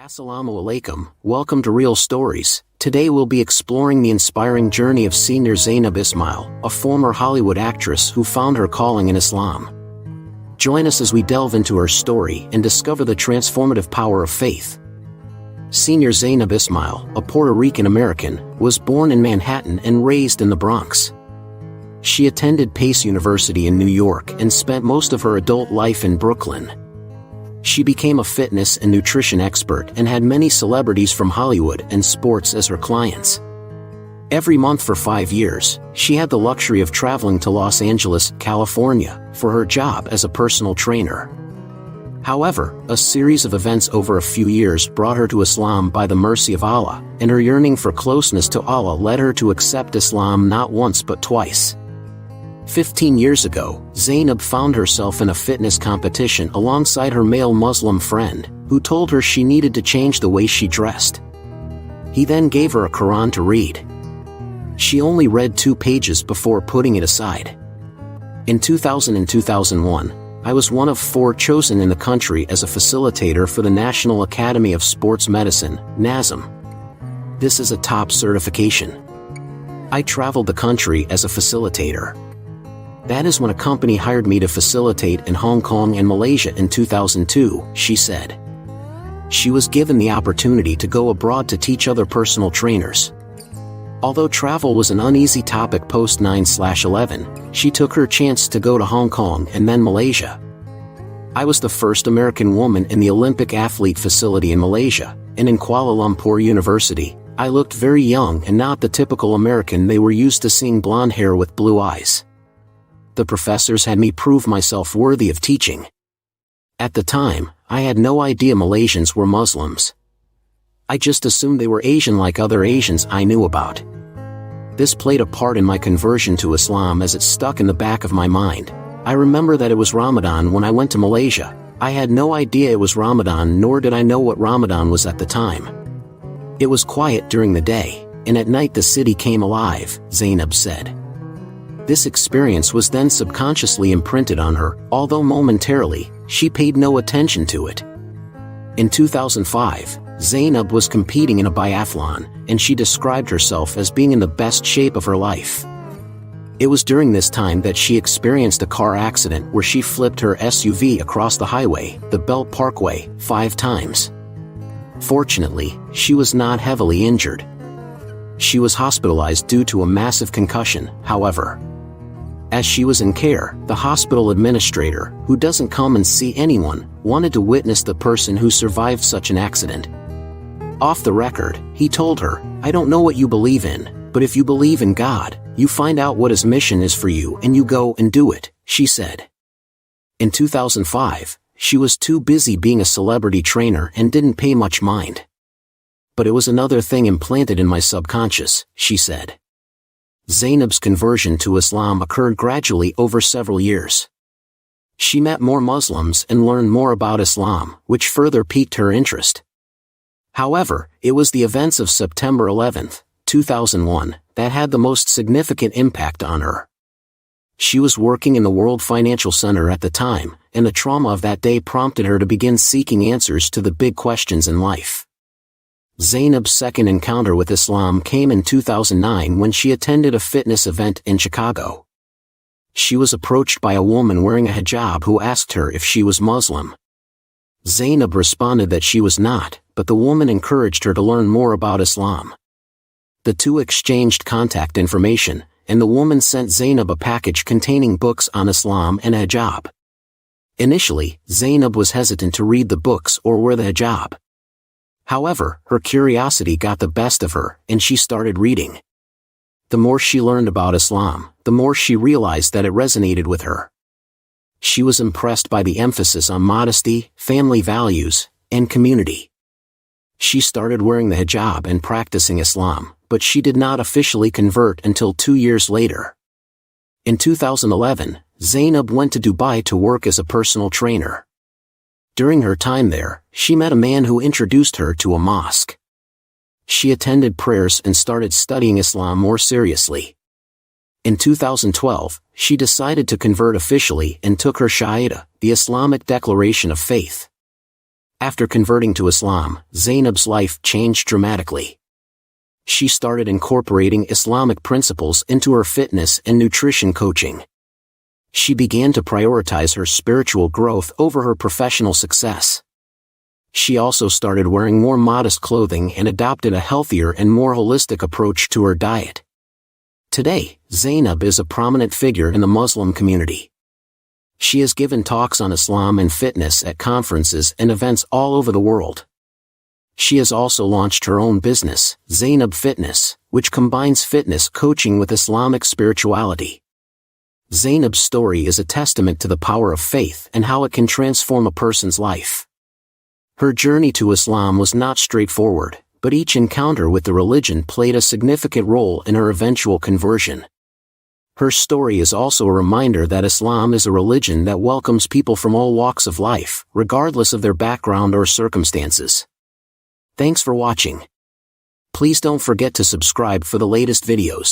Assalamu Alaikum, welcome to Real Stories. Today we'll be exploring the inspiring journey of senior Zainab Ismail, a former Hollywood actress who found her calling in Islam. Join us as we delve into her story and discover the transformative power of faith. Senior Zainab Ismail, a Puerto Rican American, was born in Manhattan and raised in the Bronx. She attended Pace University in New York and spent most of her adult life in Brooklyn. She became a fitness and nutrition expert and had many celebrities from Hollywood and sports as her clients. Every month for 5 years, she had the luxury of traveling to Los Angeles, California, for her job as a personal trainer. However, a series of events over a few years brought her to Islam by the mercy of Allah, and her yearning for closeness to Allah led her to accept Islam not once but twice. 15 years ago, Zainab found herself in a fitness competition alongside her male Muslim friend, who told her she needed to change the way she dressed. He then gave her a Quran to read. She only read 2 pages before putting it aside. In 2000 and 2001, I was one of 4 chosen in the country as a facilitator for the National Academy of Sports Medicine, NASM. This is a top certification. I traveled the country as a facilitator. That is when a company hired me to facilitate in Hong Kong and Malaysia in 2002, she said. She was given the opportunity to go abroad to teach other personal trainers. Although travel was an uneasy topic post 9/11, she took her chance to go to Hong Kong and then Malaysia. I was the first American woman in the Olympic athlete facility in Malaysia, and in Kuala Lumpur University, I looked very young and not the typical American they were used to seeing blonde hair with blue eyes. The professors had me prove myself worthy of teaching. At the time, I had no idea Malaysians were Muslims. I just assumed they were Asian like other Asians I knew about. This played a part in my conversion to Islam as it stuck in the back of my mind. I remember that it was Ramadan when I went to Malaysia. I had no idea it was Ramadan, nor did I know what Ramadan was at the time. It was quiet during the day, and at night the city came alive, Zainab said. This experience was then subconsciously imprinted on her, although momentarily, she paid no attention to it. In 2005, Zainab was competing in a biathlon, and she described herself as being in the best shape of her life. It was during this time that she experienced a car accident where she flipped her SUV across the highway, the Belt Parkway, 5 times. Fortunately, she was not heavily injured. She was hospitalized due to a massive concussion, however. As she was in care, the hospital administrator, who doesn't come and see anyone, wanted to witness the person who survived such an accident. Off the record, he told her, "I don't know what you believe in, but if you believe in God, you find out what His mission is for you and you go and do it," she said. In 2005, she was too busy being a celebrity trainer and didn't pay much mind. But it was another thing implanted in my subconscious, she said. Zainab's conversion to Islam occurred gradually over several years. She met more Muslims and learned more about Islam, which further piqued her interest. However, it was the events of September 11, 2001, that had the most significant impact on her. She was working in the World Financial Center at the time, and the trauma of that day prompted her to begin seeking answers to the big questions in life. Zainab's second encounter with Islam came in 2009 when she attended a fitness event in Chicago. She was approached by a woman wearing a hijab who asked her if she was Muslim. Zainab responded that she was not, but the woman encouraged her to learn more about Islam. The two exchanged contact information, and the woman sent Zainab a package containing books on Islam and a hijab. Initially, Zainab was hesitant to read the books or wear the hijab. However, her curiosity got the best of her, and she started reading. The more she learned about Islam, the more she realized that it resonated with her. She was impressed by the emphasis on modesty, family values, and community. She started wearing the hijab and practicing Islam, but she did not officially convert until 2 years later. In 2011, Zainab went to Dubai to work as a personal trainer. During her time there, she met a man who introduced her to a mosque. She attended prayers and started studying Islam more seriously. In 2012, she decided to convert officially and took her Shahada, the Islamic declaration of faith. After converting to Islam, Zainab's life changed dramatically. She started incorporating Islamic principles into her fitness and nutrition coaching. She began to prioritize her spiritual growth over her professional success. She also started wearing more modest clothing and adopted a healthier and more holistic approach to her diet. Today, Zainab is a prominent figure in the Muslim community. She has given talks on Islam and fitness at conferences and events all over the world. She has also launched her own business, Zainab Fitness, which combines fitness coaching with Islamic spirituality. Zainab's story is a testament to the power of faith and how it can transform a person's life. Her journey to Islam was not straightforward, but each encounter with the religion played a significant role in her eventual conversion. Her story is also a reminder that Islam is a religion that welcomes people from all walks of life, regardless of their background or circumstances. Thanks for watching. Please don't forget to subscribe for the latest videos.